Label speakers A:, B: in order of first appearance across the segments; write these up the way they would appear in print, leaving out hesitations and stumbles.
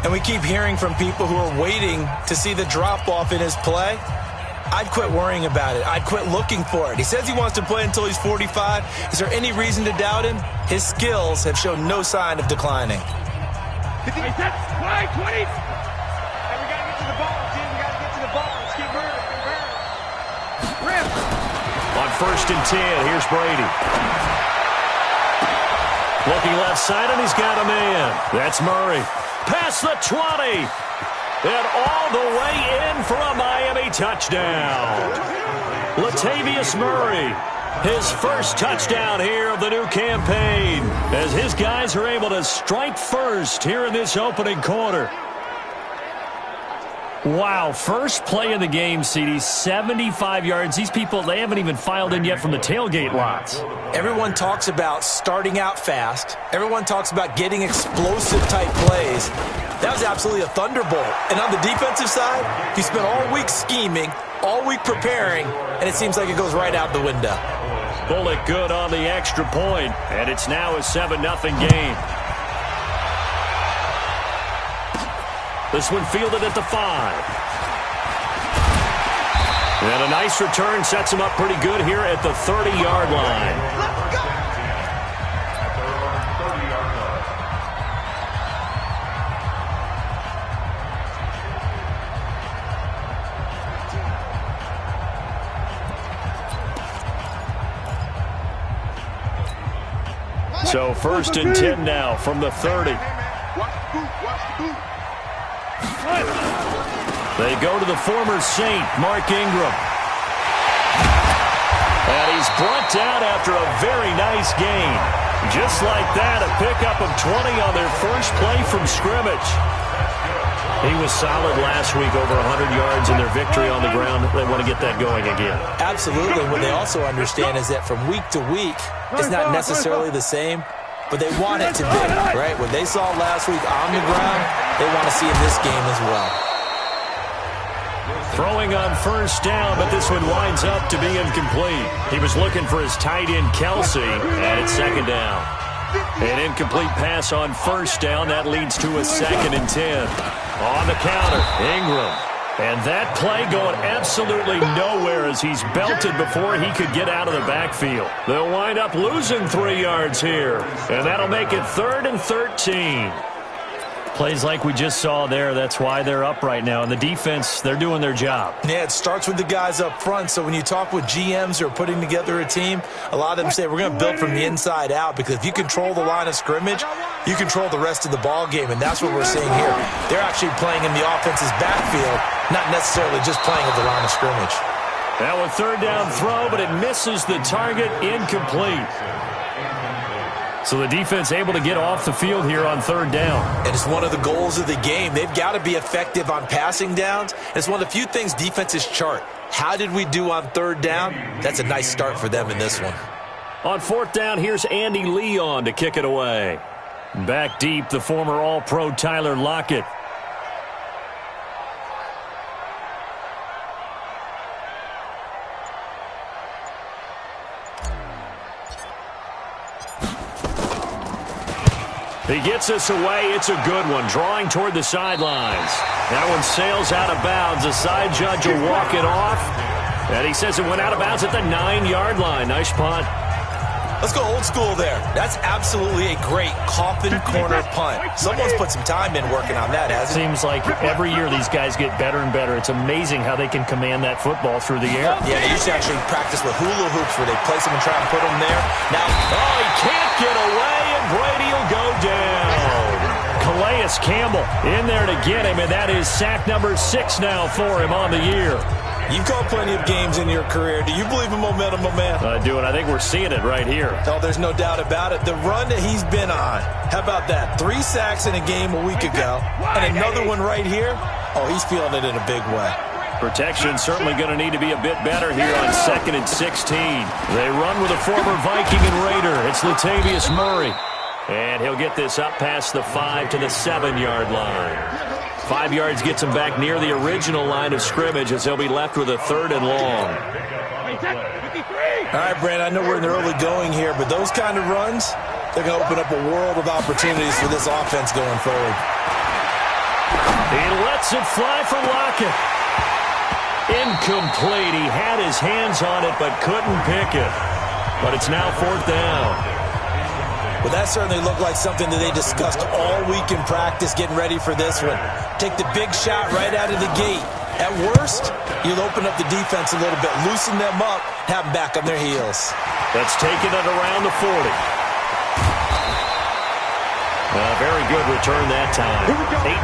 A: and we keep hearing from people who are waiting to see the drop-off in his play, I'd quit worrying about it. I'd quit looking for it. He says he wants to play until he's 45. Is there any reason to doubt him? His skills have shown no sign of declining.
B: 50, 20. And we got to get to the ball, Jim. We got to get to the ball. Let's keep burning. Rim.
C: On 1st and 10, here's Brady. Looking left side, and he's got a man. That's Murray. Past the 20. And all the way in for a Miami touchdown. Latavius Murray, his first touchdown here of the new campaign, as his guys are able to strike first here in this opening quarter. Wow, first play of the game, CD, 75 yards. These people, they haven't even filed in yet from the tailgate lots.
A: Everyone talks about starting out fast. Everyone talks about getting explosive-type plays. That was absolutely a thunderbolt. And on the defensive side, he spent all week scheming, all week preparing, and it seems like it goes right out the window.
C: Bullock good on the extra point, and it's now a 7-0 game. This one fielded at the 5. And a nice return sets him up pretty good here at the 30-yard line. So 1st and 10 now from the 30. They go to the former Saint, Mark Ingram. And he's brought down after a very nice gain. Just like that, a pickup of 20 on their first play from scrimmage. He was solid last week, over 100 yards in their victory on the ground. They want to get that going again.
A: Absolutely. What they also understand is that from week to week, it's not necessarily the same, but they want it to be, right? What they saw last week on the ground, they want to see in this game as well.
C: Throwing on 1st down, but this one winds up to be incomplete. He was looking for his tight end, Kelsey, and it's 2nd down. An incomplete pass on 1st down. That leads to a 2nd and 10. On the counter, Ingram. And that play going absolutely nowhere as he's belted before he could get out of the backfield. They'll wind up losing 3 yards here, and that'll make it 3rd and 13. Plays like we just saw there, that's why they're up right now. And the defense, they're doing their job.
A: Yeah, it starts with the guys up front. So when you talk with GMs who are putting together a team, a lot of them say we're going to build from the inside out, because if you control the line of scrimmage, you control the rest of the ball game, and that's what we're seeing here. They're actually playing in the offense's backfield, not necessarily just playing at the line of scrimmage.
C: Now a 3rd down throw, but it misses the target, incomplete. So the defense able to get off the field here on 3rd down.
A: And it's one of the goals of the game. They've got to be effective on passing downs. It's one of the few things defenses chart. How did we do on 3rd down? That's a nice start for them in this one.
C: On 4th down, here's Andy Leon to kick it away. Back deep, the former All-Pro Tyler Lockett. He gets us away. It's a good one. Drawing toward the sidelines. That one sails out of bounds. The side judge will walk it off. And he says it went out of bounds at the 9-yard line. Nice punt.
A: Let's go old school there. That's absolutely a great coffin corner punt. Someone's put some time in working on that, hasn't it?
C: Seems like every year these guys get better and better. It's amazing how they can command that football through the air.
A: Yeah, they used to actually practice with hula hoops where they place them and try and put them there. Now,
C: he can't get away, and Brady will go down. Calais Campbell in there to get him, and that is sack number 6 now for him on the year.
A: You've called plenty of games in your career. Do you believe in momentum, my man?
C: I do, and I think we're seeing it right here.
A: Oh, there's no doubt about it. The run that he's been on, how about that? 3 sacks in a game a week ago, and another one right here. Oh, he's feeling it in a big way.
C: Protection certainly going to need to be a bit better here on 2nd and 16. They run with a former Viking and Raider. It's Latavius Murray. And he'll get this up past the 5 to the 7-yard line. 5 yards gets him back near the original line of scrimmage as he'll be left with a 3rd and long.
A: All right, Brand, I know we're in the early going here, but those kind of runs, they're going to open up a world of opportunities for this offense going forward.
C: Lets it fly for Lockett. Incomplete. He had his hands on it but couldn't pick it. But it's now 4th down.
A: Well, that certainly looked like something that they discussed all week in practice getting ready for this one. Take the big shot right out of the gate. At worst, you'll open up the defense a little bit, loosen them up, have them back on their heels.
C: That's taking it around the 40. Very good return that time.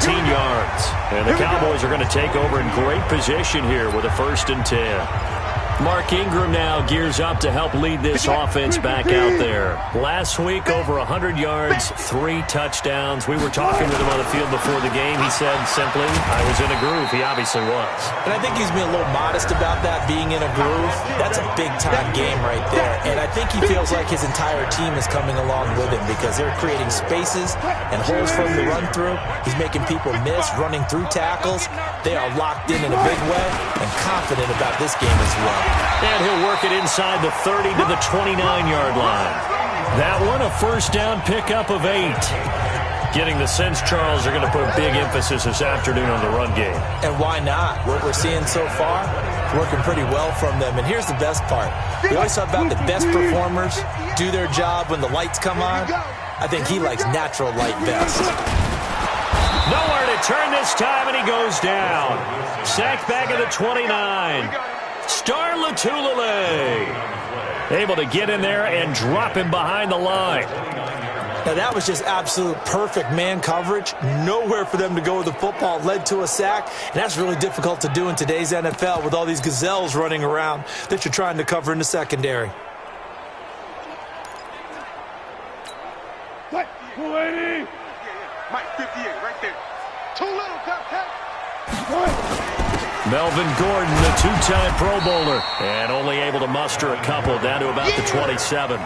C: 18 yards. And the Cowboys are going to take over in great position here with a 1st and 10. Mark Ingram now gears up to help lead this offense back out there. Last week, over 100 yards, 3 touchdowns. We were talking with him on the field before the game. He said simply, I was in a groove. He obviously was.
A: And I think he's being a little modest about that, being in a groove. That's a big-time game right there. And I think he feels like his entire team is coming along with him because they're creating spaces and holes for him to run through. He's making people miss, running through tackles. They are locked in a big way and confident about this game as well.
C: And he'll work it inside the 30 to the 29-yard line. That one, a 1st down pickup of 8. Getting the sense Charles are going to put a big emphasis this afternoon on the run game.
A: And why not? What we're seeing so far, working pretty well from them. And here's the best part. We always talk about the best performers do their job when the lights come on. I think he likes natural light best.
C: Nowhere to turn this time, and he goes down. Sacked back at the 29. Star Latulele able to get in there and drop him behind the line.
A: Now, that was just absolute perfect man coverage. Nowhere for them to go with the football. Led to a sack, and that's really difficult to do in today's NFL with all these gazelles running around that you're trying to cover in the secondary.
B: What? 280. Mike, 58, right there. Too little, Captain.
C: Melvin Gordon, the 2-time Pro Bowler, and only able to muster a couple down to about the 27.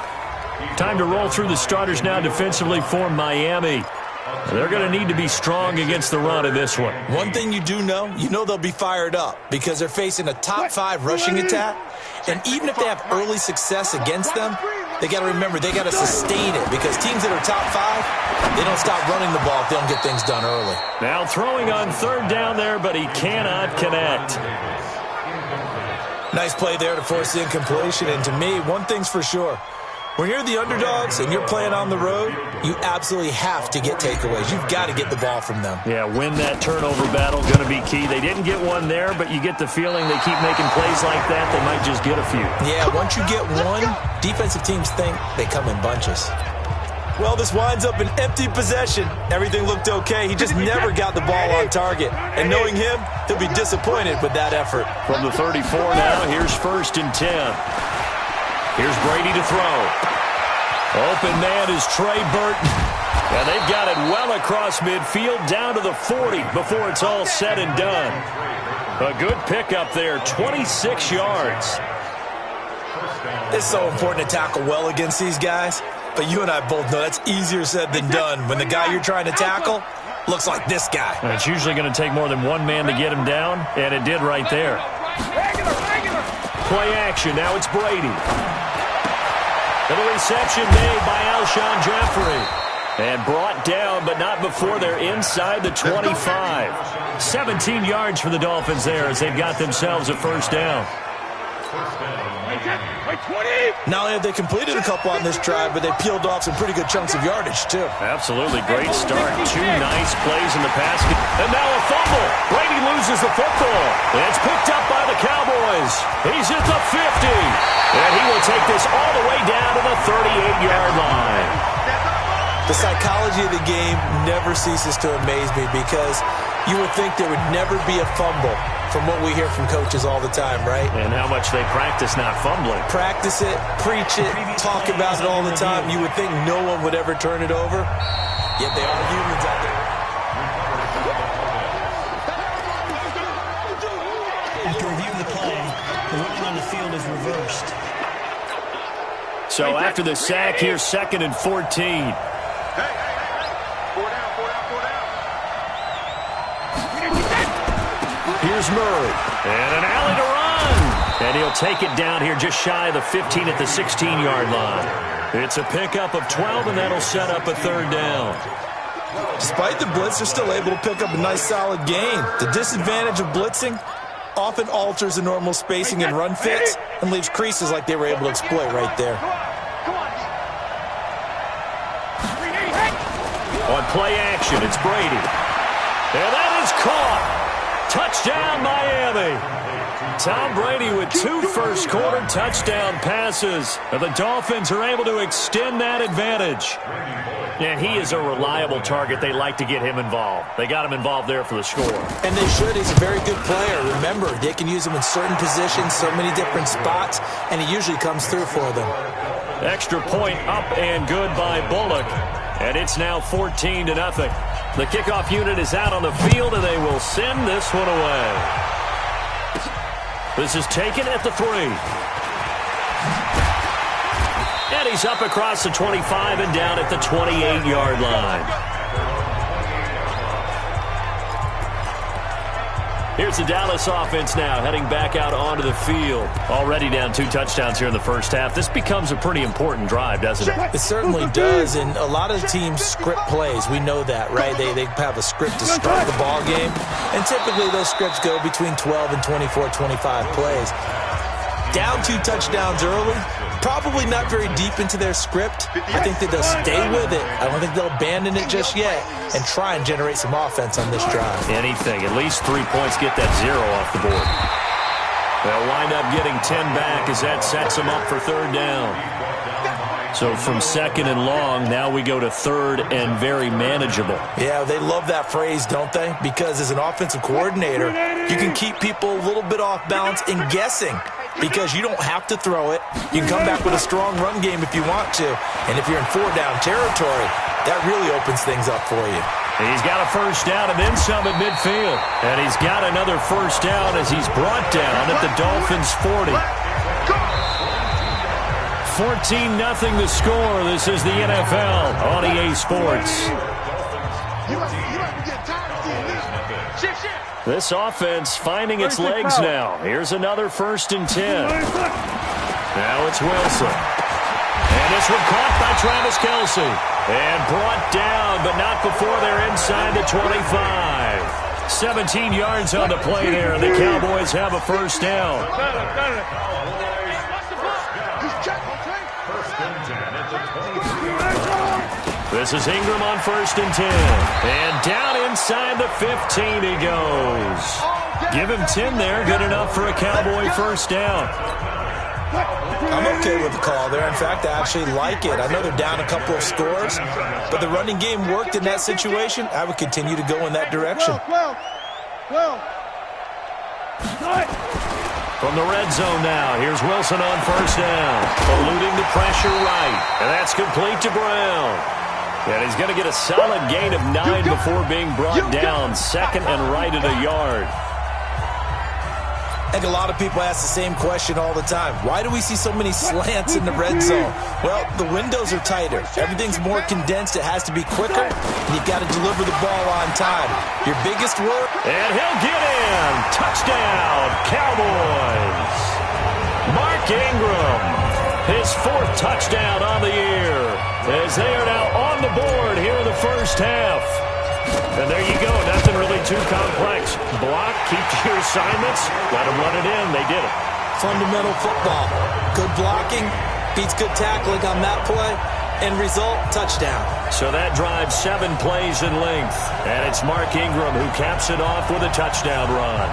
C: Time to roll through the starters now defensively for Miami. They're going to need to be strong against the run in this one.
A: One thing you do know, they'll be fired up because they're facing a top 5 rushing attack. And even if they have early success against them, they got to remember they got to sustain it because teams that are top 5, they don't stop running the ball if they don't get things done early.
C: Now throwing on 3rd down there, but he cannot connect.
A: Nice play there to force the incompletion. And to me, one thing's for sure. When you're the underdogs and you're playing on the road, you absolutely have to get takeaways. You've got to get the ball from them.
C: Yeah, win that turnover battle, going to be key. They didn't get one there, but you get the feeling they keep making plays like that, they might just get a few.
A: Yeah, once you get one, defensive teams think they come in bunches. Well, this winds up an empty possession. Everything looked okay. He just never got the ball on target. And knowing him, he'll be disappointed with that effort.
C: From the 34 now, here's 1st and 10. Here's Brady to throw. Open man is Trey Burton. And they've got it well across midfield down to the 40 before it's all said and done. A good pickup there, 26 yards.
A: It's so important to tackle well against these guys. But you and I both know that's easier said than done when the guy you're trying to tackle looks like this guy.
C: And it's usually going to take more than one man to get him down, and it did right there. Play action, now it's Brady. And the reception made by Alshon Jeffrey. And brought down, but not before they're inside the 25. 17 yards for the Dolphins there as they've got themselves a 1st down.
A: Not only have they completed a couple on this drive, but they peeled off some pretty good chunks of yardage, too.
C: Absolutely. Great start. 2 nice plays in the pass. And now a fumble. Brady loses the football. And it's picked up by the Cowboys. He's at the 50. And he will take this all the way down to the 38-yard line.
A: The psychology of the game never ceases to amaze me because you would think there would never be a fumble from what we hear from coaches all the time, right?
C: And how much they practice not fumbling.
A: Practice it, preach it, talk about it all the time. You would think no one would ever turn it over, yet they are humans out there.
D: After reviewing the play, the ruling on the field is reversed.
C: So after the sack, here's 2nd and 14. Here's Murray. And an alley to run. And he'll take it down here just shy of the 15 at the 16-yard line. It's a pickup of 12, and that'll set up a 3rd down.
A: Despite the blitz, they're still able to pick up a nice solid gain. The disadvantage of blitzing often alters the normal spacing and run fits and leaves creases like they were able to exploit right there.
C: On play action, it's Brady. And that is caught. Touchdown, Miami. Tom Brady with 2 first-quarter touchdown passes. And the Dolphins are able to extend that advantage. And he is a reliable target. They like to get him involved. They got him involved there for the score.
A: And they should. He's a very good player. Remember, they can use him in certain positions, so many different spots, and he usually comes through for them.
C: Extra point up and good by Bullock. And it's now 14-0. The kickoff unit is out on the field, and they will send this one away. This is taken at the 3. And he's up across the 25 and down at the 28-yard line. Here's the Dallas offense now, heading back out onto the field. Already down 2 touchdowns here in the first half. This becomes a pretty important drive, doesn't it?
A: It certainly does, and a lot of teams script plays. We know that, right? They have a script to start the ball game, and typically those scripts go between 12 and 24, 25 plays. Down 2 touchdowns early, probably not very deep into their script. I think that they'll stay with it. I don't think they'll abandon it just yet and try and generate some offense on this drive.
C: Anything. At least 3 points, get that 0 off the board. They'll wind up getting 10 back as that sets them up for 3rd down. So from 2nd and long, now we go to 3rd and very manageable.
A: Yeah, they love that phrase, don't they? Because as an offensive coordinator, you can keep people a little bit off balance and guessing. Because you don't have to throw it. You can come back with a strong run game if you want to. And if you're in 4-down territory, that really opens things up for you.
C: He's got a 1st down and then some at midfield. And he's got another 1st down as he's brought down at the Dolphins' 40. 14-0 the score. This is the NFL on EA Sports. This offense finding its legs now. Here's another 1st and 10. Now it's Wilson. And this one caught by Travis Kelce. And brought down, but not before they're inside the 25. 17 yards on the play there, and the Cowboys have a 1st down. This is Ingram on 1st and 10. And down inside the 15 he goes. Give him 10 there. Good enough for a Cowboy 1st down.
A: I'm okay with the call there. In fact, I actually like it. I know they're down a couple of scores, but the running game worked in that situation. I would continue to go in that direction.
C: From the red zone now, here's Wilson on 1st down. Eluding the pressure right. And that's complete to Brown. And he's going to get a solid gain of 9 before being brought down. 2nd and right at a yard.
A: I think a lot of people ask the same question all the time. Why do we see so many slants in the red zone? Well, the windows are tighter. Everything's more condensed. It has to be quicker, and you've got to deliver the ball on time. Your biggest work.
C: And he'll get in. Touchdown, Cowboys. Mark Ingram, his 4th touchdown on the year, as they are now on the board here in the first half. And there you go. Nothing really too complex. Block, keep to your assignments, let them run it in. They did it.
A: Fundamental football. Good blocking beats good tackling on that play. End result, touchdown.
C: So that drives 7 plays in length. And it's Mark Ingram who caps it off with a touchdown run.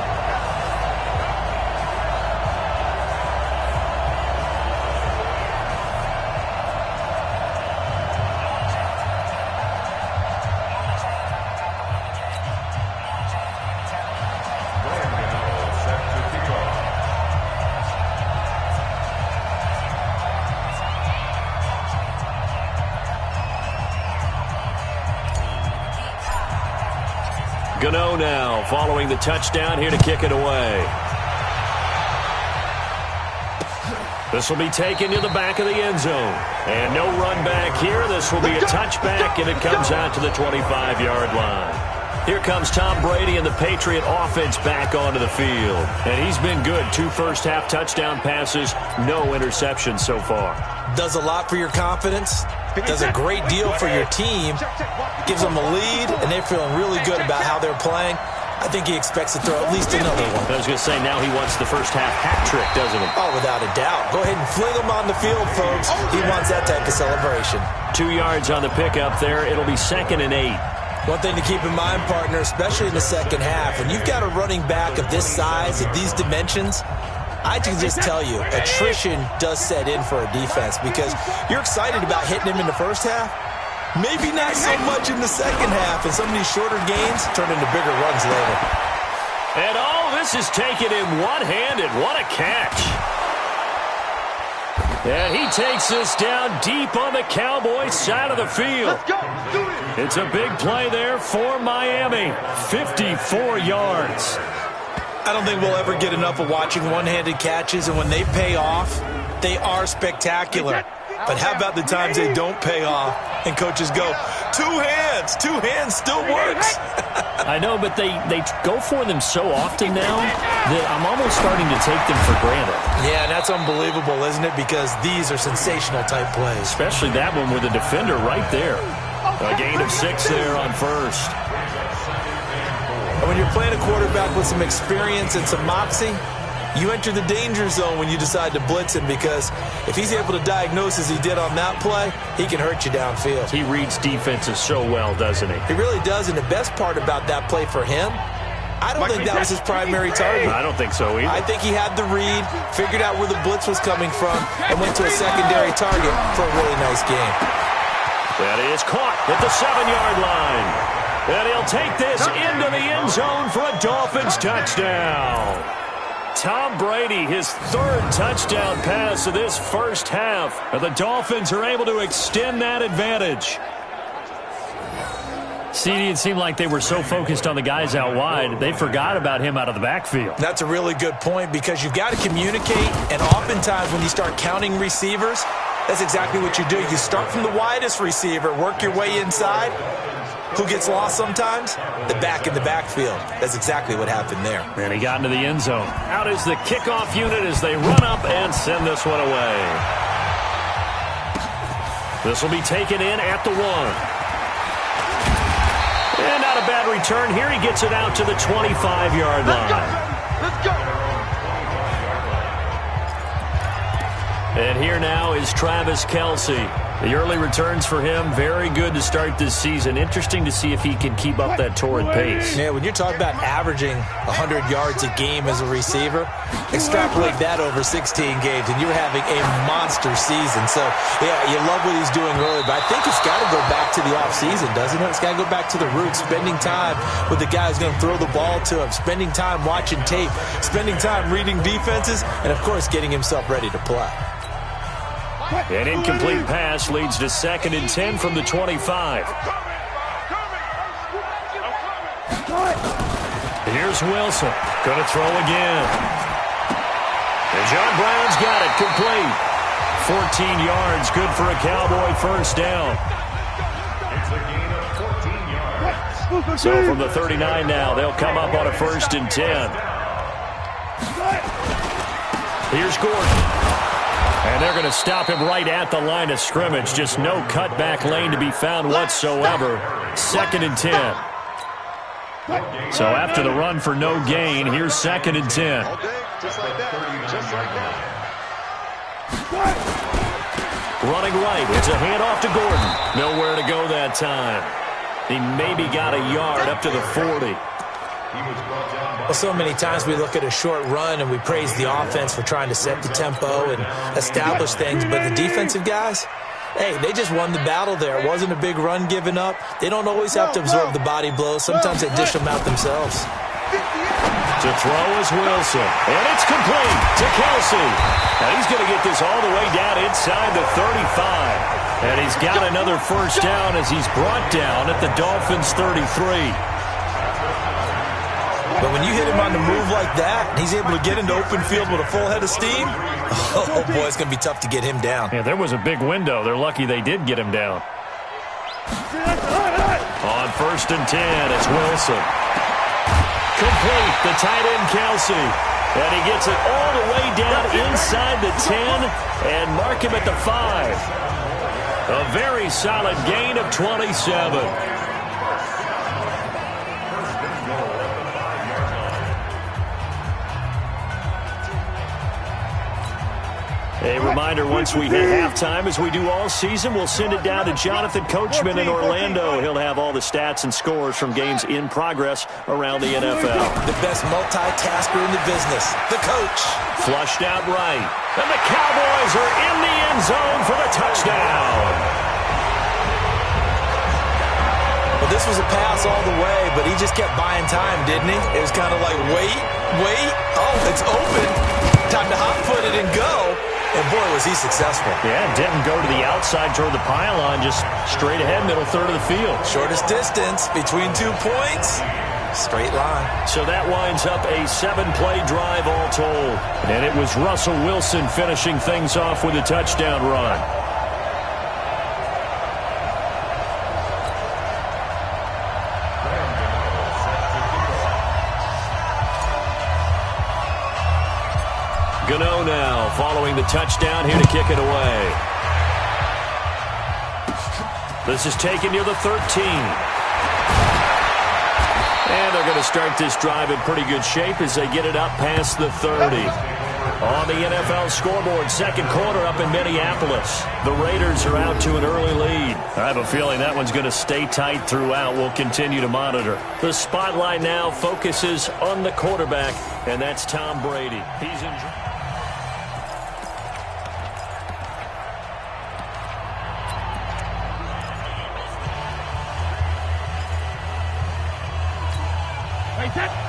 C: Gano now following the touchdown here to kick it away. This will be taken to the back of the end zone. And no run back here. This will be a touchback, and it comes out to the 25-yard line. Here comes Tom Brady and the Patriot offense back onto the field. And he's been good. 2 first-half touchdown passes, no interceptions so far.
A: Does a lot for your confidence. does a great deal for your team, gives them a lead, and they're feeling really good about how they're playing. I think he expects to throw at least another one.
C: I was going to say, now he wants the first half hat trick, doesn't he?
A: Oh, without a doubt. Go ahead and fling him on the field, folks. He wants that type of celebration. 2
C: yards on the pickup there. It'll be 2nd and 8.
A: One thing to keep in mind, partner, especially in the second half, when you've got a running back of this size, of these dimensions, I can just tell you, attrition does set in for a defense because you're excited about hitting him in the first half. Maybe not so much in the second half, and some of these shorter gains turn into bigger runs later.
C: And all this is taken in one-handed. What a catch. And he takes this down deep on the Cowboys side of the field.
B: Let's go. Do it.
C: It's a big play there for Miami. 54 yards.
A: I don't think we'll ever get enough of watching one-handed catches, and when they pay off, they are spectacular. But how about the times they don't pay off and coaches go, two hands still works.
C: I know, but they go for them so often now that I'm almost starting to take them for granted.
A: Yeah, that's unbelievable, isn't it? Because these are sensational type plays.
C: Especially that one with the defender right there. A gain of 6 there on first.
A: And when you're playing a quarterback with some experience and some moxie, you enter the danger zone when you decide to blitz him because if he's able to diagnose as he did on that play, he can hurt you downfield.
C: He reads defenses so well, doesn't he?
A: He really does, and the best part about that play for him, I don't think that was his primary target.
C: I don't think so either.
A: I think he had the read, figured out where the blitz was coming from, and went to a secondary target for a really nice game.
C: That is caught at the 7-yard line. And he'll take this into the end zone for a Dolphins touchdown. Tom Brady, his 3rd touchdown pass of this first half. And the Dolphins are able to extend that advantage. CD, it seemed like they were so focused on the guys out wide, they forgot about him out of the backfield.
A: That's a really good point because you've got to communicate, and oftentimes when you start counting receivers, that's exactly what you do. You start from the widest receiver, work your way inside. Who gets lost sometimes? The back in the backfield. That's exactly what happened there.
C: And he got into the end zone. Out is the kickoff unit as they run up and send this one away. This will be taken in at the 1. And not a bad return. Here he gets it out to the 25-yard line.
B: Let's go.
C: And here now is Travis Kelce. The early returns for him, very good to start this season. Interesting to see if he can keep up that torrid pace.
A: Yeah, when you're talking about averaging 100 yards a game as a receiver, extrapolate that over 16 games, and you're having a monster season. So, yeah, you love what he's doing early, but I think it's got to go back to the offseason, doesn't it? It's got to go back to the roots, spending time with the guy who's going to throw the ball to him, spending time watching tape, spending time reading defenses, and, of course, getting himself ready to play.
C: An incomplete pass leads to 2nd and 10 from the 25. Here's Wilson. Going to throw again. And John Brown's got it complete. 14 yards, good for a Cowboy first down. So from the 39 now, they'll come up on a 1st and 10. Here's Gordon. And they're going to stop him right at the line of scrimmage. Just no cutback lane to be found whatsoever. 2nd and 10. So after the run for no gain, here's 2nd and 10.
B: Just like that. Just like that.
C: Running right. It's a handoff to Gordon. Nowhere to go that time. He maybe got a yard up to the 40.
A: Well, so many times we look at a short run and we praise the offense for trying to set the tempo and establish things, but the defensive guys, hey, they just won the battle there. It wasn't a big run given up. They don't always have to absorb the body blows. Sometimes they dish them out themselves.
C: To throw is Wilson, and it's complete to Kelce. Now he's going to get this all the way down inside the 35. And he's got another first down as he's brought down at the Dolphins' 33.
A: But when you hit him on the move like that, and he's able to get into open field with a full head of steam, oh boy, it's going to be tough to get him down.
C: Yeah, there was a big window. They're lucky they did get him down. On 1st and 10, it's Wilson. Complete, the tight end Kelce. And he gets it all the way down inside the 10 and mark him at the 5. A very solid gain of 27. A reminder, once we hit halftime, as we do all season, we'll send it down to Jonathan Coachman in Orlando. He'll have all the stats and scores from games in progress around the NFL.
A: The best multitasker in the business, the coach.
C: Flushed out right. And the Cowboys are in the end zone for the touchdown.
A: Well, this was a pass all the way, but he just kept buying time, didn't he? It was kind of like, wait. Oh, it's open. Time to hot-foot it and go. And, boy, was he successful.
C: Yeah, didn't go to the outside toward the pylon, just straight ahead, middle third of the field.
A: Shortest distance between 2 points. Straight line.
C: So that winds up a 7-play drive all told. And it was Russell Wilson finishing things off with a touchdown run. Gano now, following the touchdown, here to kick it away. This is taken near the 13. And they're going to start this drive in pretty good shape as they get it up past the 30. On the NFL scoreboard, second quarter up in Minneapolis. The Raiders are out to an early lead. I have a feeling that one's going to stay tight throughout. We'll continue to monitor. The spotlight now focuses on the quarterback, and that's Tom Brady. He's in.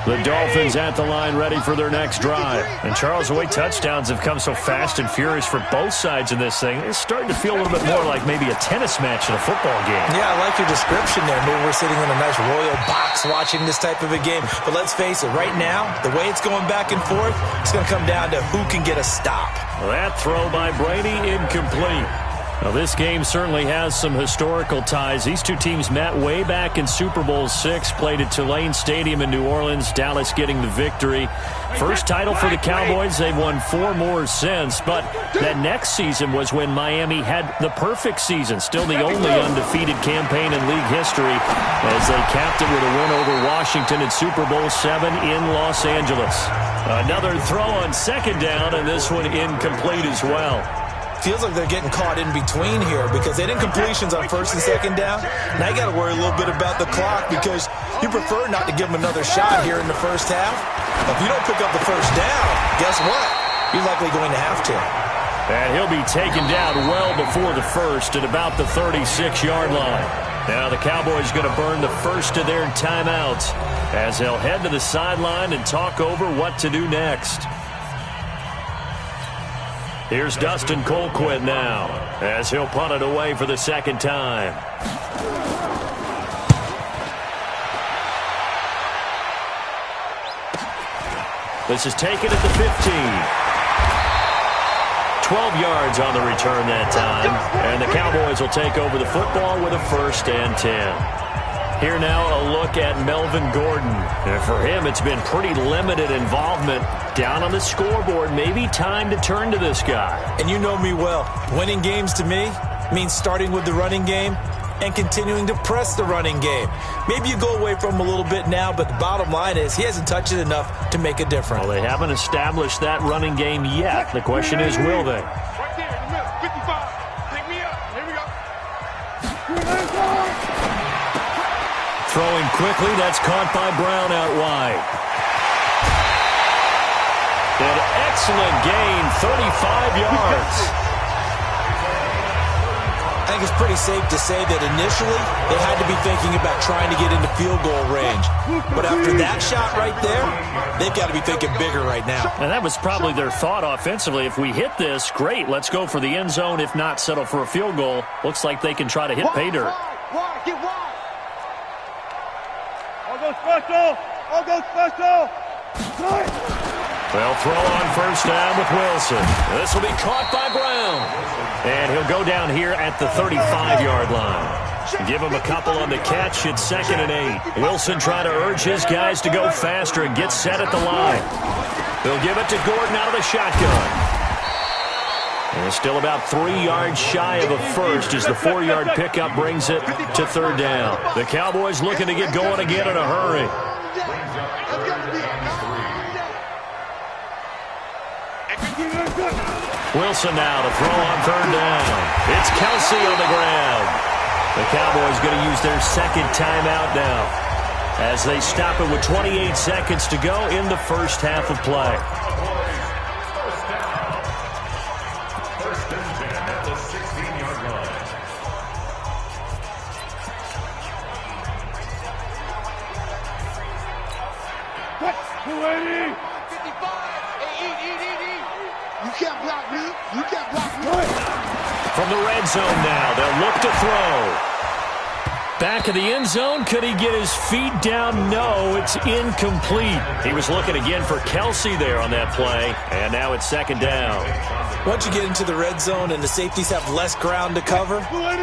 C: The Dolphins at the line ready for their next drive. And Charles, the way touchdowns have come so fast and furious for both sides of this thing, it's starting to feel a little bit more like maybe a tennis match in a football game.
A: Yeah, I like your description there. Maybe we're sitting in a nice royal box watching this type of a game. But let's face it, right now, the way it's going back and forth, it's going to come down to who can get a stop.
C: That throw by Brady incomplete. Now, this game certainly has some historical ties. These two teams met way back in Super Bowl VI, played at Tulane Stadium in New Orleans, Dallas getting the victory. First title for the Cowboys. They've won 4 more since, but that next season was when Miami had the perfect season, still the only undefeated campaign in league history, as they capped it with a win over Washington in Super Bowl VII in Los Angeles. Another throw on second down, and this one incomplete as well.
A: Feels like they're getting caught in between here because they didn't completions on first and second down. Now you got to worry a little bit about the clock because you prefer not to give them another shot here in the first half. If you don't pick up the first down, guess what? You're likely going to have to.
C: And he'll be taken down well before the first at about the 36-yard line. Now the Cowboys going to burn the first of their timeouts as they'll head to the sideline and talk over what to do next. Here's Dustin Colquitt now as he'll punt it away for the second time. This is taken at the 15. 12 yards on the return that time. And the Cowboys will take over the football with a 1st and 10. Here now a look at Melvin Gordon. And for him, it's been pretty limited involvement down on the scoreboard. Maybe time to turn to this guy.
A: And you know me well. Winning games to me means starting with the running game and continuing to press the running game. Maybe you go away from him a little bit now, but the bottom line is he hasn't touched it enough to make a difference.
C: Well, they haven't established that running game yet. The question is, will they?
B: Right there in the middle, 55. Pick me up. Here we go.
C: Throwing quickly, that's caught by Brown out wide. An excellent gain, 35 yards.
A: I think it's pretty safe to say that initially they had to be thinking about trying to get into field goal range. But after that shot right there, they've got to be thinking bigger right now.
C: And that was probably their thought offensively. If we hit this, great, let's go for the end zone. If not, settle for a field goal. Looks like they can try to hit pay dirt.
B: Wide, get wide. I'll go special. I'll go special.
C: They'll throw on first down with Wilson. This will be caught by Brown. And he'll go down here at the 35-yard line. Give him a couple on the catch. It's 2nd and 8. Wilson trying to urge his guys to go faster and get set at the line. They'll give it to Gordon out of the shotgun. And still about 3 yards shy of a first as the 4-yard pickup brings it to third down. The Cowboys looking to get going again in a hurry. Wilson now to throw on third down. It's Kelsey on the ground. The Cowboys going to use their second timeout now as they stop it with 28 seconds to go in the first half of play. From the red zone now, they'll look to throw. Back of the end zone, could he get his feet down? No, it's incomplete. He was looking again for Kelsey there on that play, and now it's second down.
A: Once you get into the red zone and the safeties have less ground to cover,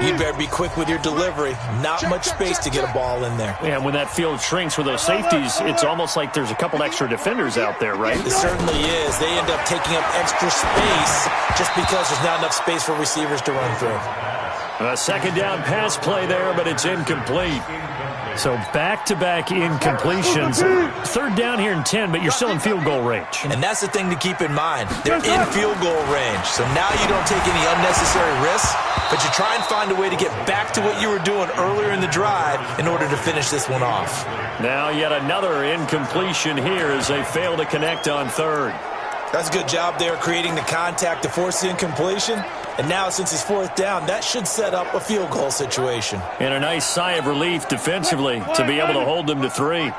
A: you better be quick with your delivery. Not much space to get a ball in there.
C: Yeah, when that field shrinks with those safeties, it's almost like there's a couple extra defenders out there, right?
A: It certainly is. They end up taking up extra space just because there's not enough space for receivers to run through.
C: A second down pass play there, but it's incomplete. So back-to-back incompletions. Third down here in 10, but you're still in field goal range.
A: And that's the thing to keep in mind. They're in field goal range. So now you don't take any unnecessary risks, but you try and find a way to get back to what you were doing earlier in the drive in order to finish this one off.
C: Now yet another incompletion here as they fail to connect on third.
A: That's a good job there creating the contact to force the incompletion. And now, since it's fourth down, that should set up a field goal situation.
C: And a nice sigh of relief defensively to be able to hold them to 3.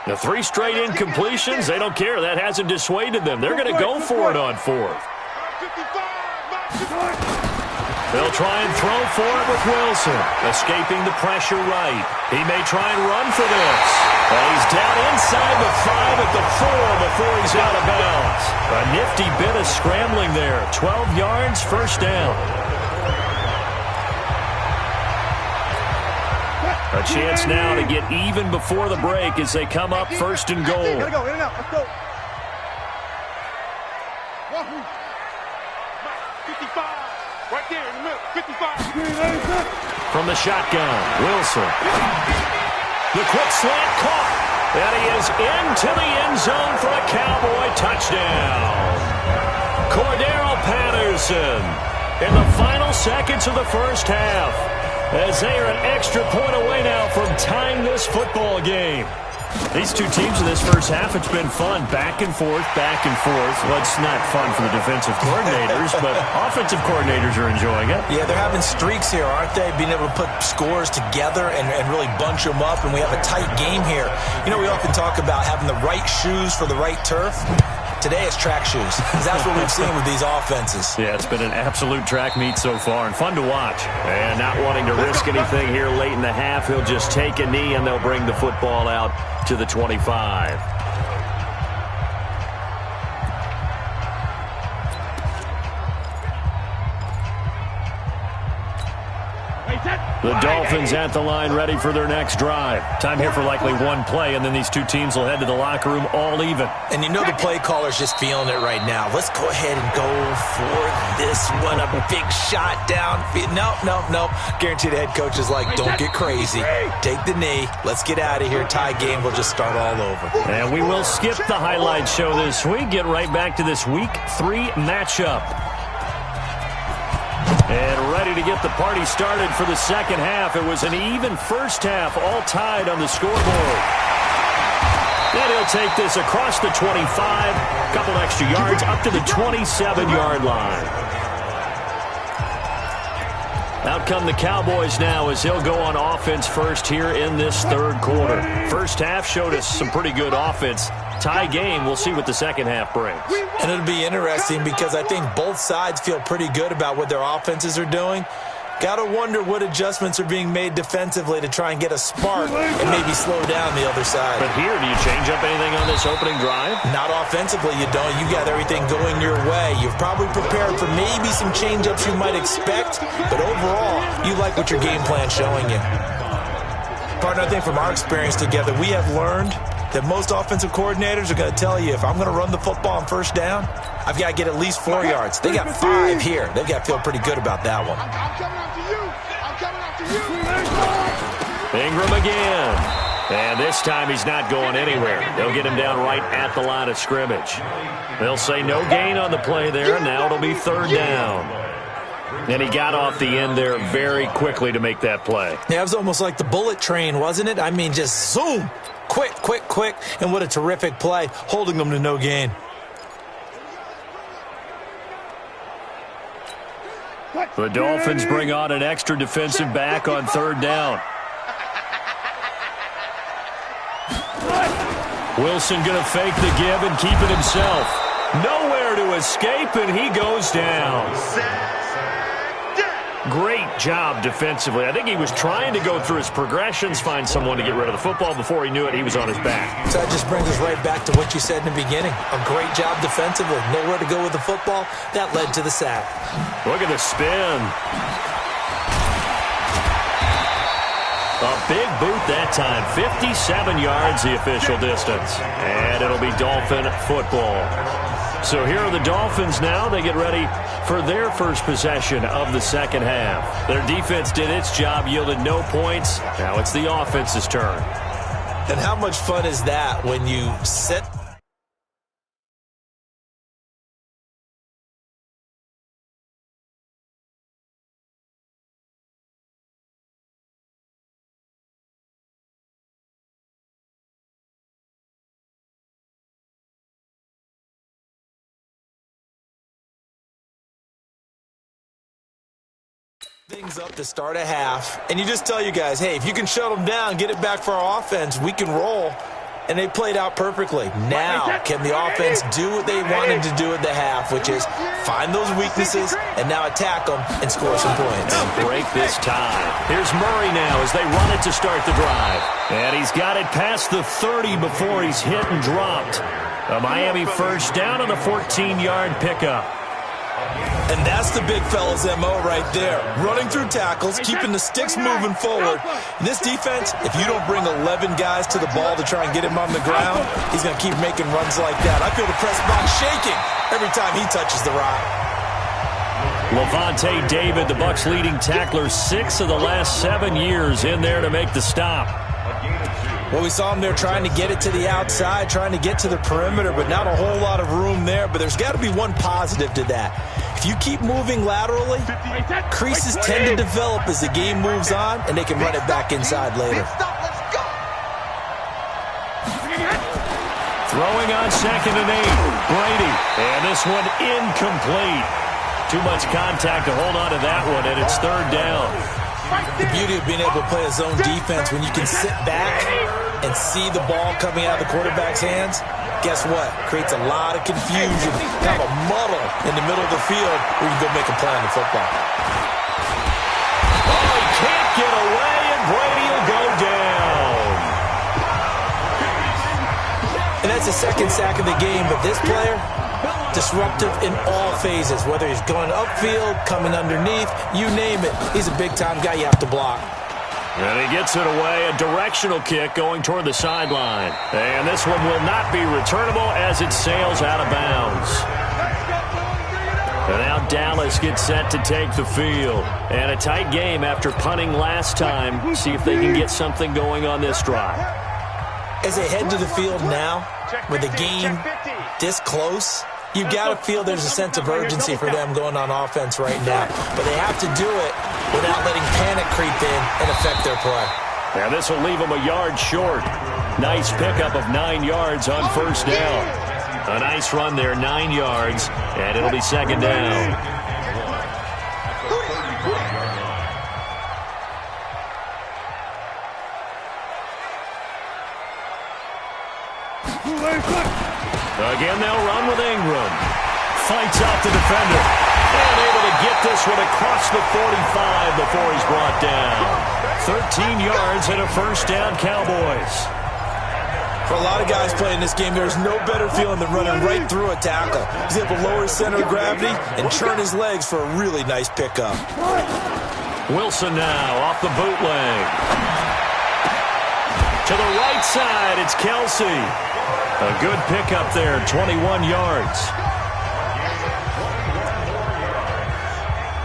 C: The 3 straight incompletions, they don't care. That hasn't dissuaded them. They're going to go for it on fourth. They'll try and throw for it with Wilson, escaping the pressure right. He may try and run for this. And he's down inside the 5 at the 4 before he's out of bounds. A nifty bit of scrambling there. 12 yards, first down. A chance now to get even before the break as they come up first and goal.
B: Gotta go, in and out, let's go. 55. Right there in the middle, 55.
C: From the shotgun, Wilson. The quick slant caught. And he is into the end zone for a Cowboy touchdown. Cordero Patterson in the final seconds of the first half as they are an extra point away now from tying this football game. These two teams in this first half, it's been fun. Back and forth, back and forth. Well, it's not fun for the defensive coordinators, but offensive coordinators are enjoying it.
A: Yeah, they're having streaks here, aren't they? Being able to put scores together and really bunch them up, and we have a tight game here. You know, we often talk about having the right shoes for the right turf. Today it's track shoes, because that's what we've seen with these offenses.
C: Yeah, it's been an absolute track meet so far, and fun to watch. And not wanting to risk anything here late in the half, he'll just take a knee, and they'll bring the football out to the 25. The Dolphins at the line ready for their next drive. Time here for likely one play, and then these two teams will head to the locker room all even.
A: And you know the play caller's just feeling it right now. Let's go ahead and go for this one. A big shot down. Nope. Guaranteed the head coach is like, don't get crazy. Take the knee. Let's get out of here. Tie game will just start all over.
C: And we will skip the highlight show this week. Get right back to this Week 3 matchup. And ready to get the party started for the second half. It was an even first half, all tied on the scoreboard. And he'll take this across the 25, a couple extra yards, up to the 27-yard line. Out come the Cowboys now as he'll go on offense first here in this third quarter. First half showed us some pretty good offense. Tie game, we'll see what the second half brings.
A: And it'll be interesting because I think both sides feel pretty good about what their offenses are doing. Got to wonder what adjustments are being made defensively to try and get a spark and maybe slow down the other side.
C: But here, do you change up anything on this opening drive?
A: Not offensively, you don't. You got everything going your way. You've probably prepared for maybe some change-ups you might expect, but overall, you like what your game plan's showing you. Partner, I think from our experience together, we have learned that most offensive coordinators are going to tell you, if I'm going to run the football on first down, I've got to get at least 4 yards. They got 5 here. They've got to feel pretty good about that one.
B: I'm coming after you. I'm coming after you.
C: Ingram again. And this time he's not going anywhere. They'll get him down right at the line of scrimmage. They'll say no gain on the play there. Now it'll be 3rd down. And he got off the end there very quickly to make that play.
A: Yeah, it was almost like the bullet train, wasn't it? I mean, just zoom. Quick, quick, quick. And what a terrific play, holding them to no gain.
C: The Dolphins bring on an extra defensive back on 3rd down. Wilson going to fake the give and keep it himself. Nowhere to escape, and he goes down. Great job defensively. I think he was trying to go through his progressions, find someone to get rid of the football. Before he knew it, he was on his back.
A: So that just brings us right back to what you said in the beginning. A great job defensively. Nowhere to go with the football. That led to the sack.
C: Look at the spin. A big boot that time. 57 yards the official distance. And it'll be Dolphin football. So here are the Dolphins now. They get ready for their first possession of the second half. Their defense did its job, yielded no points. Now it's the offense's turn.
A: And how much fun is that when you set... things up to start a half, and you just tell you guys, hey, if you can shut them down, get it back for our offense, we can roll. And they played out perfectly. Now, can the offense do what they wanted to do at the half, which is find those weaknesses and now attack them and score some points.
C: And break this tie. Here's Murray now as they run it to start the drive. And he's got it past the 30 before he's hit and dropped. A Miami first down on the 14-yard pickup.
A: And that's the big fella's MO right there. Running through tackles, keeping the sticks moving forward. In this defense, if you don't bring 11 guys to the ball to try and get him on the ground, he's going to keep making runs like that. I feel the press box shaking every time he touches the rock.
C: Levante David, the Bucs' leading tackler, 6 of the last 7 years in there to make the stop.
A: Well, we saw him there trying to get it to the outside, trying to get to the perimeter, but not a whole lot of room there. But there's got to be one positive to that. If you keep moving laterally, creases tend to develop as the game moves on, and they can run it back inside later.
C: Throwing on 2nd and 8, Brady. And this one incomplete. Too much contact to hold on to that one, and it's 3rd down.
A: The beauty of being able to play a zone defense when you can sit back and see the ball coming out of the quarterback's hands, guess what? Creates a lot of confusion, kind of a muddle in the middle of the field where you can go make a play on the football.
C: Oh, he can't get away, and Brady will go down.
A: And that's the 2nd sack of the game, but this player, disruptive in all phases, whether he's going upfield, coming underneath, you name it. He's a big-time guy you have to block.
C: And he gets it away, a directional kick going toward the sideline. And this one will not be returnable as it sails out of bounds. And now Dallas gets set to take the field. And a tight game after punting last time. See if they can get something going on this drive.
A: As they head to the field now, with the game this close, you got to feel there's a sense of urgency for them going on offense right now. But they have to do it without letting panic creep in and affect their play.
C: Now this will leave them a yard short. Nice pickup of 9 yards on 1st down. A nice run there, 9 yards, and it'll be 2nd down. Again, they'll run with Ingram. Fights out the defender. And able to get this one across the 45 before he's brought down. 13 yards and a 1st down, Cowboys.
A: For a lot of guys playing this game, there's no better feeling than running right through a tackle. He's able to lower his center of gravity and churn his legs for a really nice pickup.
C: Wilson now off the bootleg. To the right side, it's Kelsey. A good pickup there, 21 yards.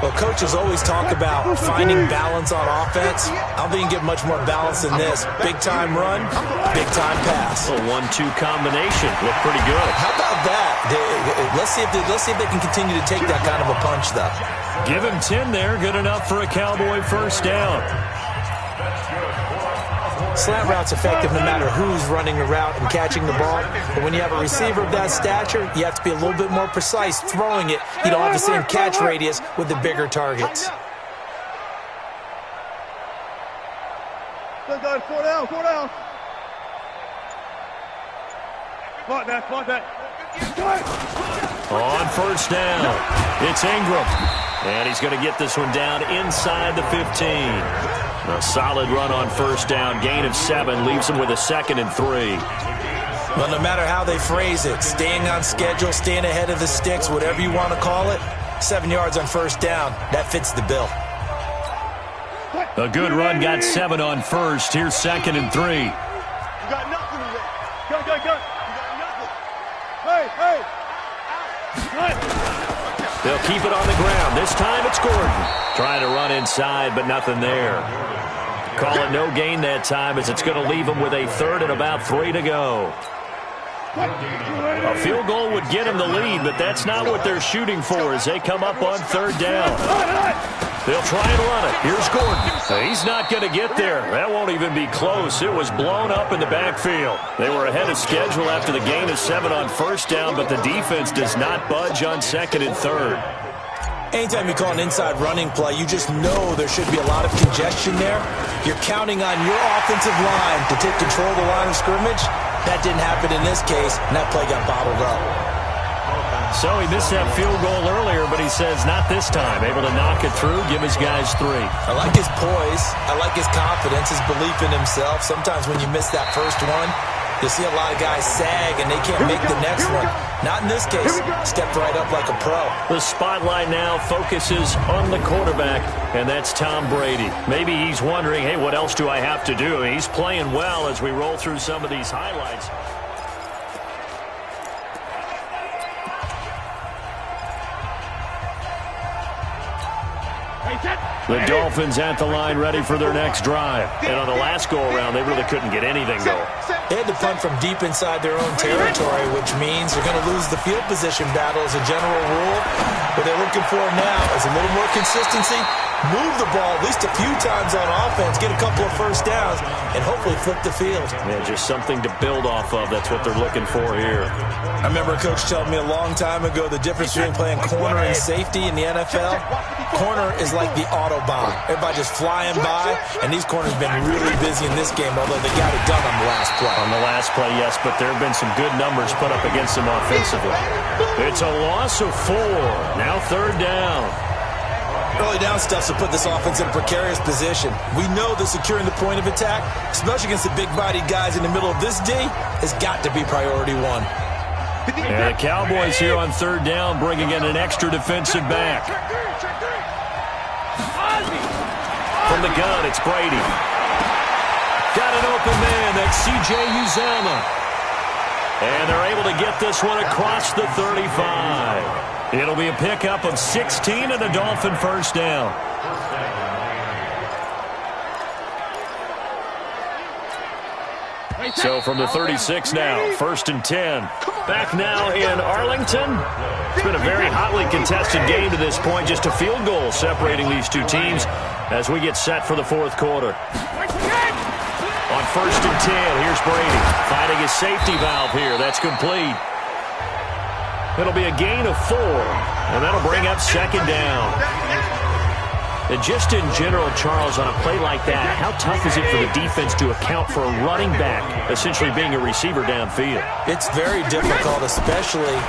A: Well, coaches always talk about finding balance on offense. I don't think you can get much more balance than this. Big-time run, big-time pass.
C: A 1-2 combination. Looked pretty good.
A: How about that? Let's see if they can continue to take that kind of a punch, though.
C: Give him 10 there. Good enough for a Cowboy first down.
A: Slant route's effective no matter who's running the route and catching the ball. But when you have a receiver of that stature, you have to be a little bit more precise throwing it. You don't have the same catch radius with the bigger targets.
B: Good, guys. 4 down, 4 down. Clock that.
C: On first down, it's Ingram. And he's going to get this one down inside the 15. A solid run on first down. Gain of 7 leaves him with a 2nd and 3.
A: Well, no matter how they phrase it, staying on schedule, staying ahead of the sticks, whatever you want to call it, 7 yards on first down, that fits the bill.
C: A good run, got 7 on first. Here's 2nd and 3.
B: You got nothing in there. Go. You got nothing. Hey.
C: They'll keep it on the ground. This time it's Gordon. Trying to run inside, but nothing there. Call it no gain that time as it's going to leave them with a 3rd and about 3 to go. A field goal would get them the lead, but that's not what they're shooting for as they come up on 3rd down. They'll try and run it. Here's Gordon. He's not going to get there. That won't even be close. It was blown up in the backfield. They were ahead of schedule after the gain of 7 on first down, but the defense does not budge on 2nd and 3rd.
A: Anytime you call an inside running play, you just know there should be a lot of congestion there. You're counting on your offensive line to take control of the line of scrimmage. That didn't happen in this case, and that play got bottled up.
C: So he missed that field goal earlier, but he says not this time. Able to knock it through, give his guys 3.
A: I like his poise. I like his confidence, his belief in himself. Sometimes when you miss that first one, you'll see a lot of guys sag and they can't make the next one. Not in this case. Stepped right up like a pro.
C: The spotlight now focuses on the quarterback, and that's Tom Brady. Maybe he's wondering, hey, what else do I have to do? He's playing well as we roll through some of these highlights. The Dolphins at the line ready for their next drive. And on the last go-around, they really couldn't get anything going.
A: They had to punt from deep inside their own territory, which means they're going to lose the field position battle as a general rule. What they're looking for now is a little more consistency, move the ball at least a few times on offense, get a couple of first downs, and hopefully flip the field.
C: Yeah, just something to build off of. That's what they're looking for here.
A: I remember a coach telling me a long time ago the difference between playing corner and safety in the NFL. Corner is like the Autobahn. Everybody just flying by, and these corners have been really busy in this game, although they got it done on the last play.
C: On the last play, yes, but there have been some good numbers put up against them offensively. It's a loss of 4. Now 3rd down.
A: Early down stuff to put this offense in a precarious position. We know that securing the point of attack, especially against the big-bodied guys in the middle of this D, has got to be priority 1.
C: And the Cowboys here on 3rd down, bringing in an extra defensive back. From the gun, it's Brady. Got an open man. That's C.J. Uzomah. And they're able to get this one across the 35. It'll be a pickup of 16 and a Dolphin first down. So from the 36 now, 1st and 10. Back now in Arlington. It's been a very hotly contested game to this point. Just a field goal separating these two teams as we get set for the 4th quarter. On 1st and 10, here's Brady finding his safety valve here. That's complete. It'll be a gain of 4, and that'll bring up 2nd down. And just in general, Charles, on a play like that, how tough is it for the defense to account for a running back essentially being a receiver downfield?
A: It's very difficult, especially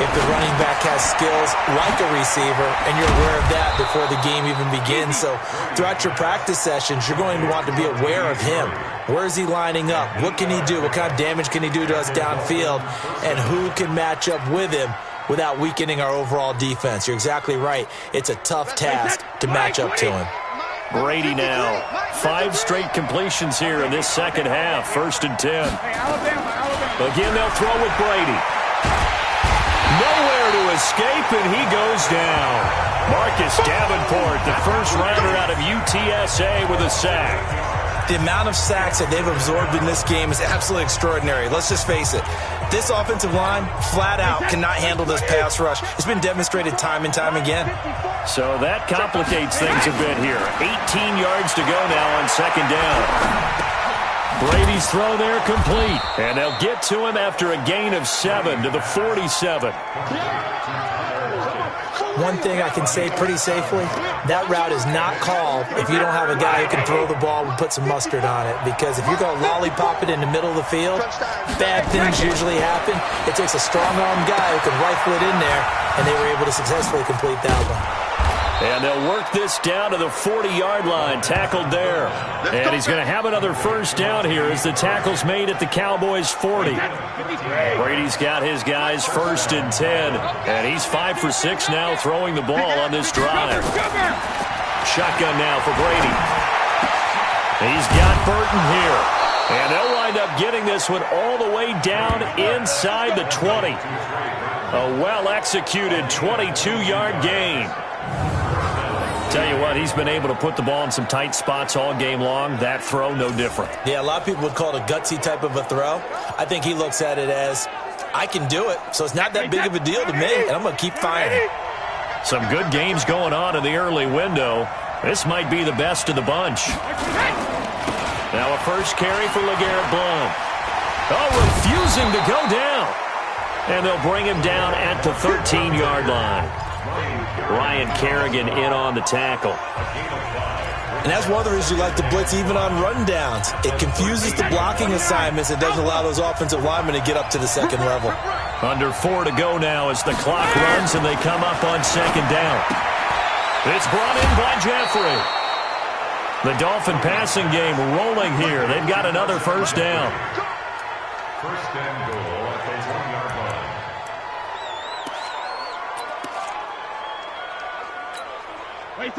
A: if the running back has skills like a receiver, and you're aware of that before the game even begins. So throughout your practice sessions, you're going to want to be aware of him. Where is he lining up? What can he do? What kind of damage can he do to us downfield? And who can match up with him without weakening our overall defense? You're exactly right. It's a tough task to match up to him.
C: Brady now. 5 straight completions here in this second half. 1st and 10. Again, they'll throw with Brady. Nowhere to escape, and he goes down. Marcus Davenport, the first rounder out of UTSA, with a sack.
A: The amount of sacks that they've absorbed in this game is absolutely extraordinary. Let's just face it. This offensive line, flat out, cannot handle this pass rush. It's been demonstrated time and time again.
C: So that complicates things a bit here. 18 yards to go now on 2nd down. Brady's throw there complete. And they'll get to him after a gain of 7 to the 47.
A: One thing I can say pretty safely, that route is not called if you don't have a guy who can throw the ball and put some mustard on it. Because if you're going to lollipop it in the middle of the field, bad things usually happen. It takes a strong-armed guy who can rifle it in there, and they were able to successfully complete that one.
C: And they'll work this down to the 40-yard line, tackled there. And he's going to have another 1st down here as the tackle's made at the Cowboys' 40. Brady's got his guys 1st and 10. And he's 5 for 6 now throwing the ball on this drive. Shotgun now for Brady. He's got Burton here. And they'll wind up getting this one all the way down inside the 20. A well-executed 22-yard gain. Tell you what, he's been able to put the ball in some tight spots all game long. That throw, no different.
A: Yeah, a lot of people would call it a gutsy type of a throw. I think he looks at it as, I can do it, so it's not that big of a deal to me, and I'm going to keep firing.
C: Some good games going on in the early window. This might be the best of the bunch. Now a first carry for LeGarrette Blount. Oh, refusing to go down. And they'll bring him down at the 13-yard line. Ryan Kerrigan in on the tackle.
A: And that's one of the reasons you like to blitz even on rundowns. It confuses the blocking assignments and doesn't allow those offensive linemen to get up to the 2nd level.
C: Under 4 to go now as the clock runs and they come up on 2nd down. It's brought in by Jeffrey. The Dolphin passing game rolling here. They've got another 1st down.
E: 1st and goal at the 1-yard line.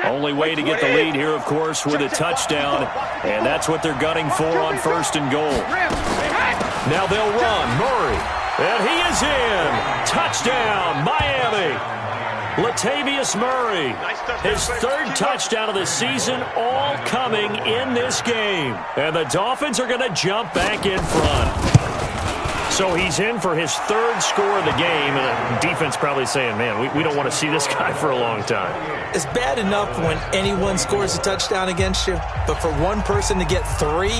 C: Only way to get the lead here, of course, with a touchdown. And that's what they're gunning for on 1st and goal. Now they'll run. Murray. And he is in. Touchdown, Miami. Latavius Murray. His 3rd touchdown of the season, all coming in this game. And the Dolphins are going to jump back in front. So he's in for his 3rd score of the game, and the defense probably saying, man, we don't want to see this guy for a long time.
A: It's bad enough when anyone scores a touchdown against you, but for one person to get 3,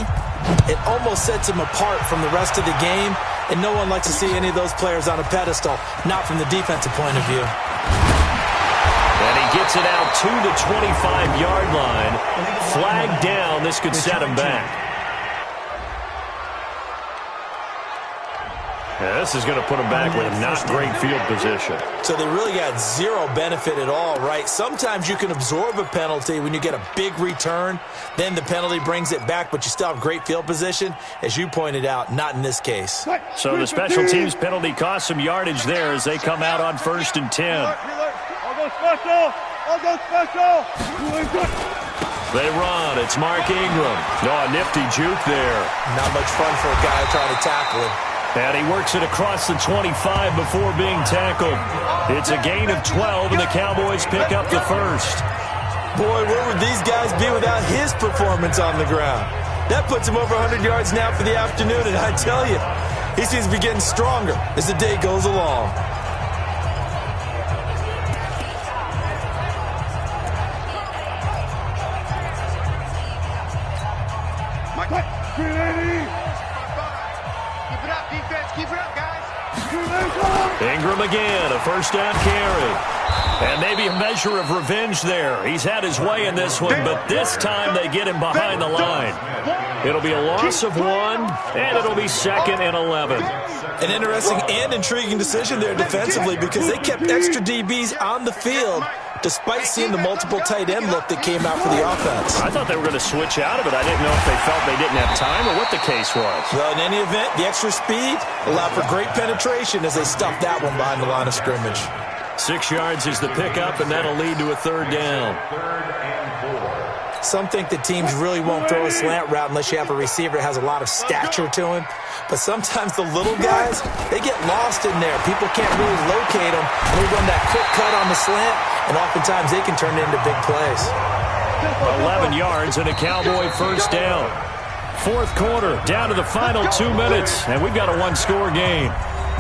A: it almost sets him apart from the rest of the game, and no one likes to see any of those players on a pedestal, not from the defensive point of view.
C: And he gets it out to the 25-yard line. Flag down. This could set him back. Yeah, this is going to put them back with not great field position.
A: So they really got zero benefit at all, right? Sometimes you can absorb a penalty when you get a big return. Then the penalty brings it back, but you still have great field position. As you pointed out, not in this case.
C: So the special teams penalty cost some yardage there as they come out on 1st and 10.
B: I'll go special. I'll go special.
C: They run. It's Mark Ingram. No, a nifty juke there.
A: Not much fun for a guy trying to tackle him.
C: And he works it across the 25 before being tackled. It's a gain of 12, and the Cowboys pick up the 1st.
A: Boy, where would these guys be without his performance on the ground? That puts him over 100 yards now for the afternoon, and I tell you, he seems to be getting stronger as the day goes along.
C: Ingram again, a 1st down carry. And maybe a measure of revenge there. He's had his way in this one, but this time they get him behind the line. It'll be a loss of 1, and it'll be 2nd and 11.
A: An interesting and intriguing decision there defensively because they kept extra DBs on the field despite seeing the multiple tight end look that came out for the offense.
C: I thought they were going to switch out of it. I didn't know if they felt they didn't have time or what the case was.
A: Well, in any event, the extra speed allowed for great penetration as they stuffed that one behind the line of scrimmage.
C: 6 yards is the pickup, and that'll lead to a 3rd down.
E: 3rd and 4.
A: Some think that teams really won't throw a slant route unless you have a receiver that has a lot of stature to him. But sometimes the little guys, they get lost in there. People can't really locate them, and they run that quick cut on the slant, and oftentimes they can turn it into big plays.
C: 11 yards and a Cowboy first down. Fourth quarter, down to the final 2 minutes, and we've got a one-score game.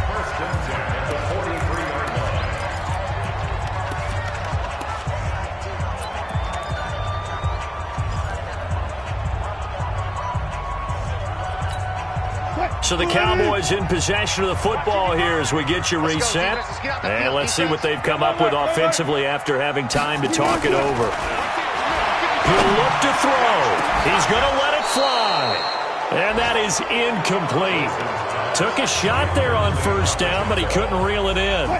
E: First and 10 at the 43-yard line.
C: So the Cowboys in possession of the football here as we get you reset. And let's see what they've come up with offensively after having time to talk it over. He'll look to throw. He's going to let it fly. And that is incomplete. Took a shot there on first down, but he couldn't reel it in.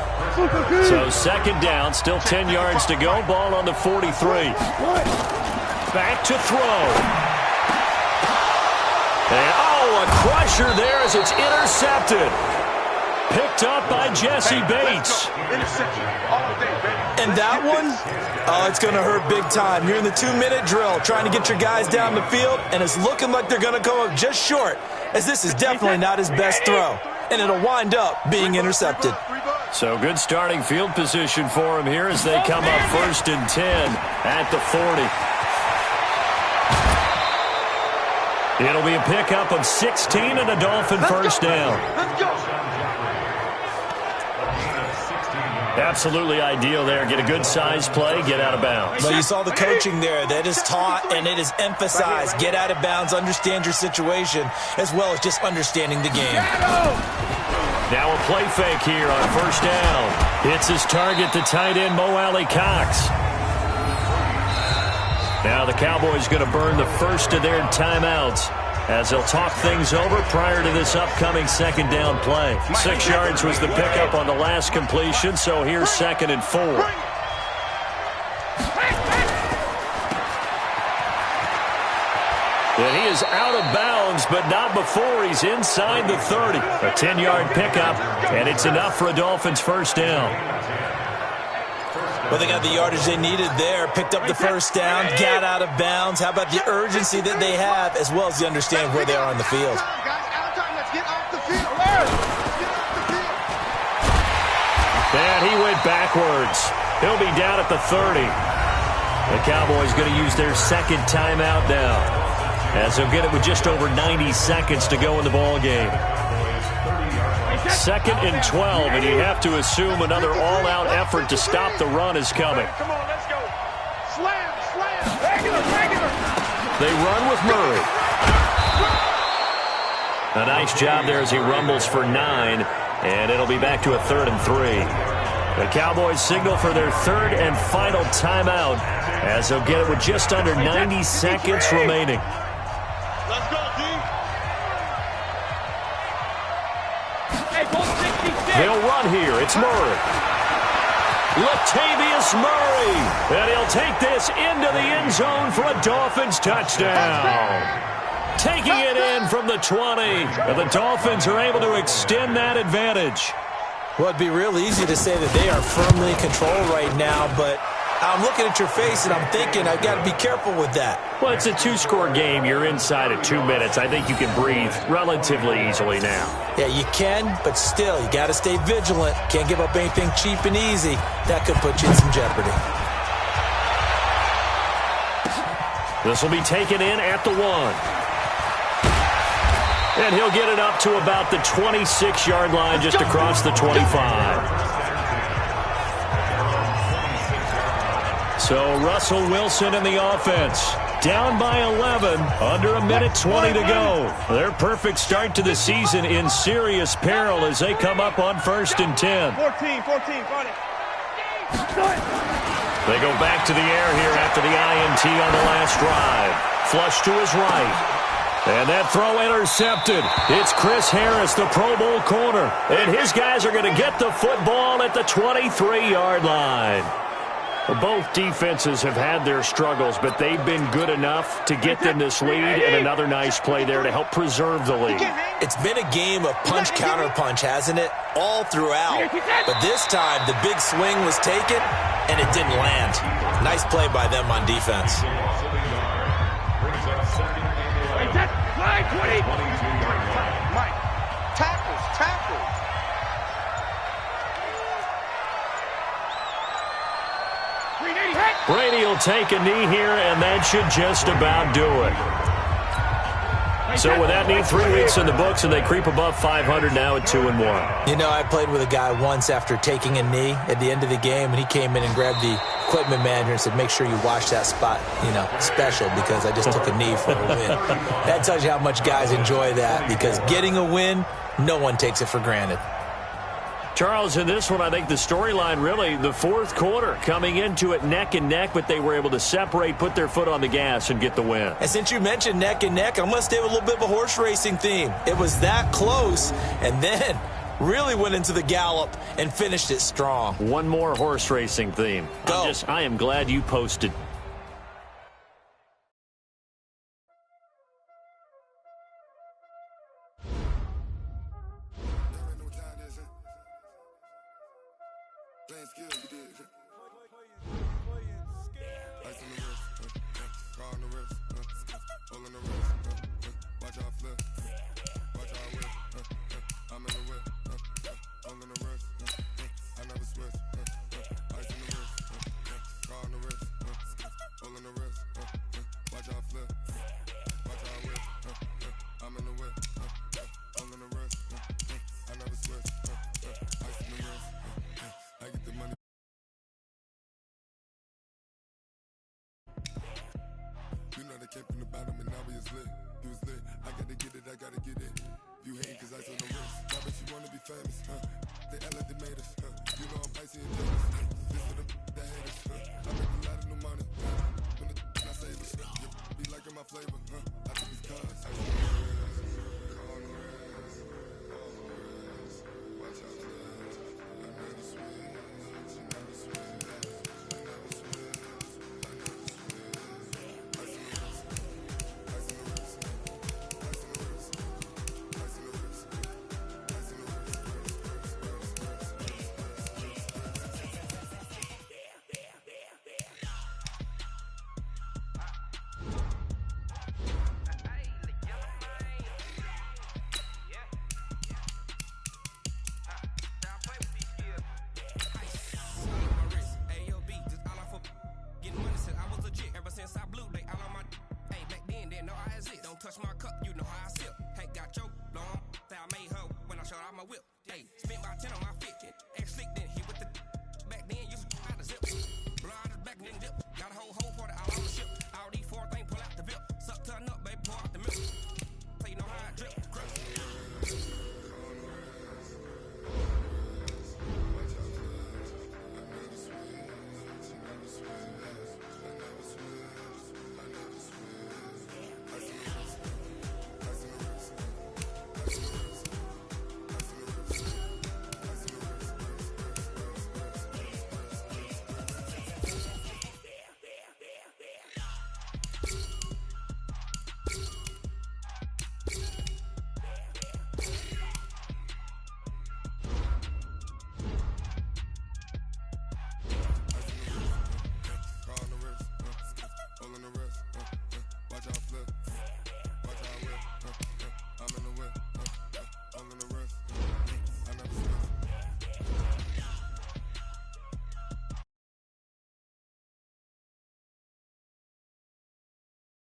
C: So second down, still 10 yards to go. Ball on the 43. Back to throw. And, a crusher there as it's intercepted. Picked up by Jesse Bates.
A: And that one, it's going to hurt big time. You're in the 2-minute drill trying to get your guys down the field, and it's looking like they're going to come up just short, as this is definitely not his best throw. And it'll wind up being intercepted.
C: So good starting field position for him here as they come up first and 10 at the 40. It'll be a pickup of 16 and a Dolphin first down. Absolutely ideal there. Get a good size play, get out of bounds.
A: But you saw the coaching there. That is taught and it is emphasized. Get out of bounds, understand your situation, as well as just understanding the game.
C: Now a play fake here on first down. Hits his target, the tight end, Mo Alley Cox. Now the Cowboys going to burn the first of their timeouts as they'll talk things over prior to this upcoming second down play. 6 yards was the pickup on the last completion, so here's 2nd and 4. And he is out of bounds, but not before he's inside the 30. A 10-yard pickup, and it's enough for a Dolphins first down.
A: Well, they got the yardage they needed there, picked up the first down, got out of bounds. How about the urgency that they have, as well as the understanding where they are on the field?
C: And he went backwards. He'll be down at the 30. The Cowboys going to use their second timeout now, as they'll get it with just over 90 seconds to go in the ball game. 2nd and 12, and you have to assume another all-out effort to stop the run is coming.
B: Come on, let's go. Slam, slam. Regular.
C: They run with Murray. A nice job there as he rumbles for 9, and it'll be back to a 3rd and 3. The Cowboys signal for their 3rd and final timeout as they'll get it with just under 90 seconds remaining.
B: Let's go, D.
C: They'll run here. It's Murray. Latavius Murray. And he'll take this into the end zone for a Dolphins touchdown. Taking it in from the 20. And the Dolphins are able to extend that advantage.
A: Well, it'd be real easy to say that they are firmly in control right now, but I'm looking at your face and I'm thinking I've got to be careful with that.
C: Well, it's a 2-score game. You're inside at 2 minutes. I think you can breathe relatively easily now.
A: Yeah, you can, but still, you got to stay vigilant. Can't give up anything cheap and easy. That could put you in some jeopardy.
C: This will be taken in at the 1. And he'll get it up to about the 26-yard line just across the 25. So Russell Wilson in the offense. Down by 11, under 1:20 to go. Their perfect start to the season in serious peril as they come up on 1st and 10.
B: 14, got it.
C: They go back to the air here after the INT on the last drive. Flush to his right. And that throw intercepted. It's Chris Harris, the Pro Bowl corner. And his guys are going to get the football at the 23-yard line. Both defenses have had their struggles, but they've been good enough to get them this lead, and another nice play there to help preserve the lead.
A: It's been a game of punch-counter-punch, hasn't it? All throughout. But this time, the big swing was taken, and it didn't land. Nice play by them on defense.
B: Mike, 20.
E: 22-yard line.
B: Mike, tackles.
C: Brady will take a knee here, and that should just about do it. So with that knee, 3 weeks in the books, and they creep above 500 now at 2-1.
A: You know, I played with a guy once after taking a knee at the end of the game, and he came in and grabbed the equipment manager and said, make sure you watch that spot, special, because I just took a knee for a win. That tells you how much guys enjoy that, because getting a win, no one takes it for granted.
C: Charles, in this one, I think the storyline really, the fourth quarter, coming into it neck and neck, but they were able to separate, put their foot on the gas, and get the win.
A: And since you mentioned neck and neck, I'm going to stay with a little bit of a horse racing theme. It was that close, and then really went into the gallop and finished it strong.
C: One more horse racing theme.
A: Go.
C: I am glad you posted.
F: Came from the bottom and now we is lit. You was lit. I gotta get it, I gotta get it. You hate cause I took no risk. I bet you wanna be famous, They act like they made us, You know I'm icy and jealous. This for the that hate us, I make a lot of new money, when the I save us, be liking my flavor, I think it's cause. Watch out, I never switch, never switch.
G: Touch my cup, you know how I sip. Hey, got your long, that I made her when I showed out my whip. Hey, spent my 10 on my fit. Ex slick, then hit with the back then, used to out the zip. Blow out his back, then dip. Got a whole party out on the ship. All these 4 things, pull out the VIP. Suck, turn up, baby, pour out the milk. So you know how I drip. Watch out, flip.